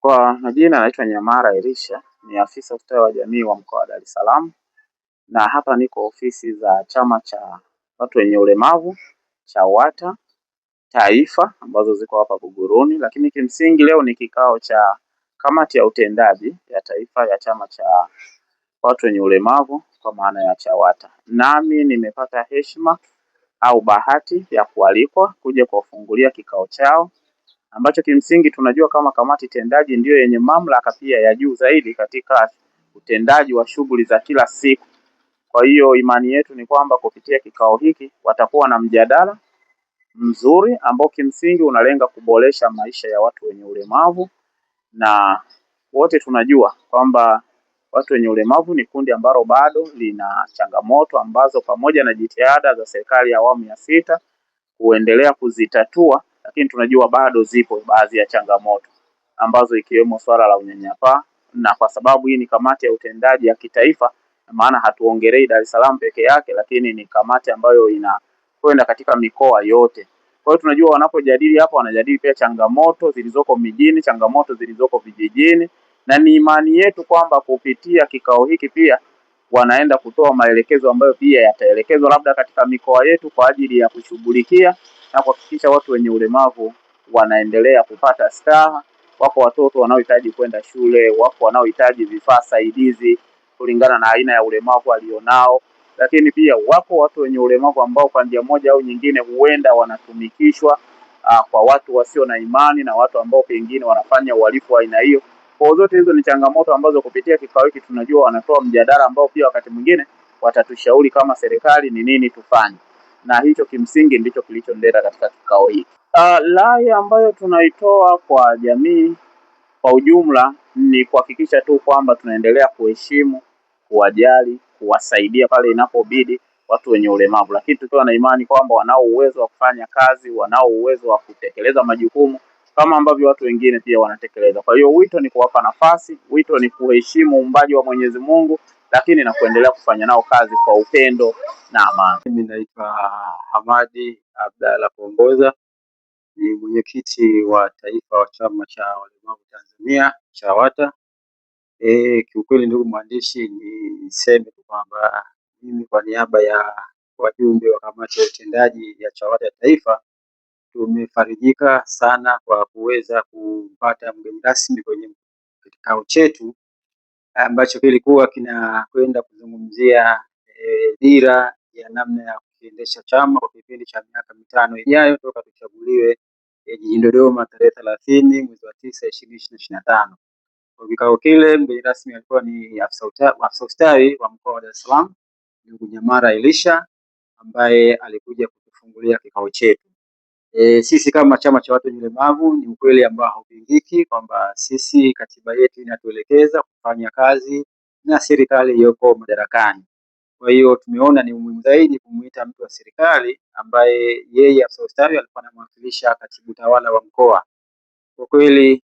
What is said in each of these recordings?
Kwa majina naitwa Nyamara Elisha, ni afisa ustawi wa jamii wa mkoa wa Dar es Salaam, na hapa niko ofisi za chama cha watu wenye ulemavu CHAWATA taifa ambazo ziko hapa Buguruni, lakini kimsingi leo ni kikao cha kamati ya utendaji ya taifa ya chama cha watu wenye ulemavu kwa maana ya CHAWATA. Nami nimepata heshima au bahati ya kualikwa kuja kuwafungulia kikao chao ambacho kimsingi tunajua kama kamati tendaji ndiyo yenye mamlaka pia ya juu zaidi katika utendaji wa shughuli za kila siku. Kwa hiyo imani yetu ni kwamba kupitia kikao hiki watakuwa na mjadala mzuri ambao kimsingi unalenga kuboresha maisha ya watu wenye ulemavu, na wote tunajua kwamba watu wenye ulemavu ni kundi ambalo bado lina changamoto ambazo pamoja na jitihada za serikali ya awamu ya sita kuendelea kuzitatua, lakini tunajua bado zipo baadhi ya changamoto ambazo ikiwemo swala la unyanyapaa, na kwa sababu hii ni kamati ya utendaji ya kitaifa, maana hatuongelei Dar es Salaam peke yake, lakini ni kamati ambayo inakwenda katika mikoa yote. Kwa hiyo tunajua wanapojadili hapa wanajadili pia changamoto zilizoko mijini, changamoto zilizoko vijijini, na ni imani yetu kwamba kupitia kikao hiki pia wanaenda kutoa maelekezo ambayo pia yataelekezwa labda katika mikoa yetu kwa ajili ya kushughulikia na kuhakikisha watu wenye ulemavu wanaendelea kupata staha. Wako watoto wanaohitaji kwenda shule, wako wanaohitaji vifaa saidizi kulingana na aina ya ulemavu alionao, lakini pia wako watu wenye ulemavu ambao kwa njia moja au nyingine huenda wanatumikishwa kwa watu wasio na imani na watu ambao pengine wanafanya uhalifu wa aina hiyo. Kwa zote hizo ni changamoto ambazo kupitia kikao hiki tunajua wanatoa mjadala ambao pia wakati mwingine watatushauri kama serikali ni nini tufanye, na hicho kimsingi ndicho kilichondeta katika kikao hiki. Rai ambayo tunaitoa kwa jamii kwa ujumla ni kuhakikisha tu kwamba tunaendelea kuheshimu, kuwajali, kuwasaidia pale inapobidi watu wenye ulemavu, lakini tukiwa na imani kwamba wanao uwezo wa kufanya kazi, wanao uwezo wa kutekeleza majukumu kama ambavyo watu wengine pia wanatekeleza. Kwa hiyo wito ni kuwapa nafasi, wito ni kuheshimu uumbaji wa Mwenyezi Mungu, lakini na kuendelea kufanya nao kazi kwa upendo na amani. Mimi naitwa Hamadi Abdalla Kuongoza, ni mwenyekiti wa taifa wa chama cha walemavu Tanzania CHAWATA. Kiukweli ndugu mwandishi, niseme kwamba mimi kwa niaba ya wajumbe wa kamati ya utendaji ya CHAWATA taifa tumefarijika sana kwa kuweza kupata mgeni rasmi kwenye kikao chetu ambacho kilikuwa kinakwenda kuzungumzia dira ya namna ya kuendesha chama kwa kipindi cha miaka mitano ijayo toka tuchaguliwe jijini Dodoma tarehe 30 mwezi wa 9 2025. Kwa kikao kile mgeni rasmi alikuwa ni afisa ustawi wa mkoa wa Dar es Salaam ndugu Nyamara Elisha ambaye alikuja kutufungulia kikao chetu. Sisi kama chama cha watu wenye ulemavu ni ukweli ambao haupingiki kwamba sisi katiba yetu inatuelekeza kufanya kazi na serikali iliyoko madarakani. Kwa hiyo tumeona ni umuhimu zaidi kumuita mtu wa serikali ambaye yeye afisa ustawi alikuwa anamwakilisha katibu tawala wa mkoa. Kwa kweli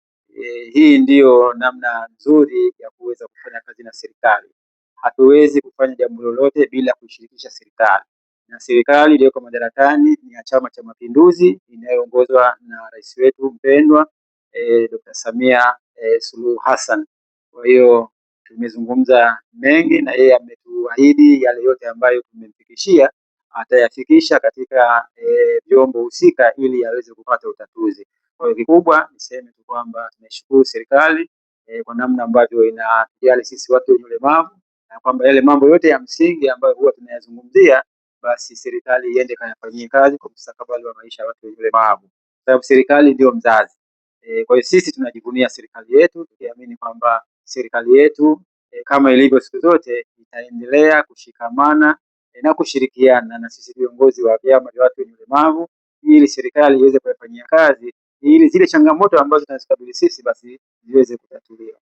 hii ndiyo namna nzuri ya kuweza kufanya kazi na serikali. Hatuwezi kufanya jambo lolote bila kushirikisha serikali, na serikali iliyoko madarakani ni ya Chama cha Mapinduzi inayoongozwa na rais wetu mpendwa Dr. Samia Suluhu Hassan. Kwa hiyo tumezungumza mengi na yeye ametuahidi yale yote ambayo tumemfikishia atayafikisha katika vyombo husika ili aweze kupata utatuzi. Kwa hiyo kikubwa niseme tu kwamba tunashukuru serikali kwa namna ambavyo inajali sisi watu wenye ulemavu, na kwamba yale mambo yote ya msingi ambayo huwa tunayazungumzia basi serikali iende kayafanyie kazi kwa mustakabali wa maisha ya watu wenye ulemavu, sababu serikali ndio mzazi. Kwa hiyo sisi tunajivunia serikali yetu tukiamini kwamba serikali yetu kama ilivyo siku zote itaendelea kushikamana na kushirikiana na sisi viongozi wa vyama vya watu wenye ulemavu ili serikali iweze kuyafanyia kazi ili zile changamoto ambazo tunazikabili sisi basi ziweze kutatuliwa.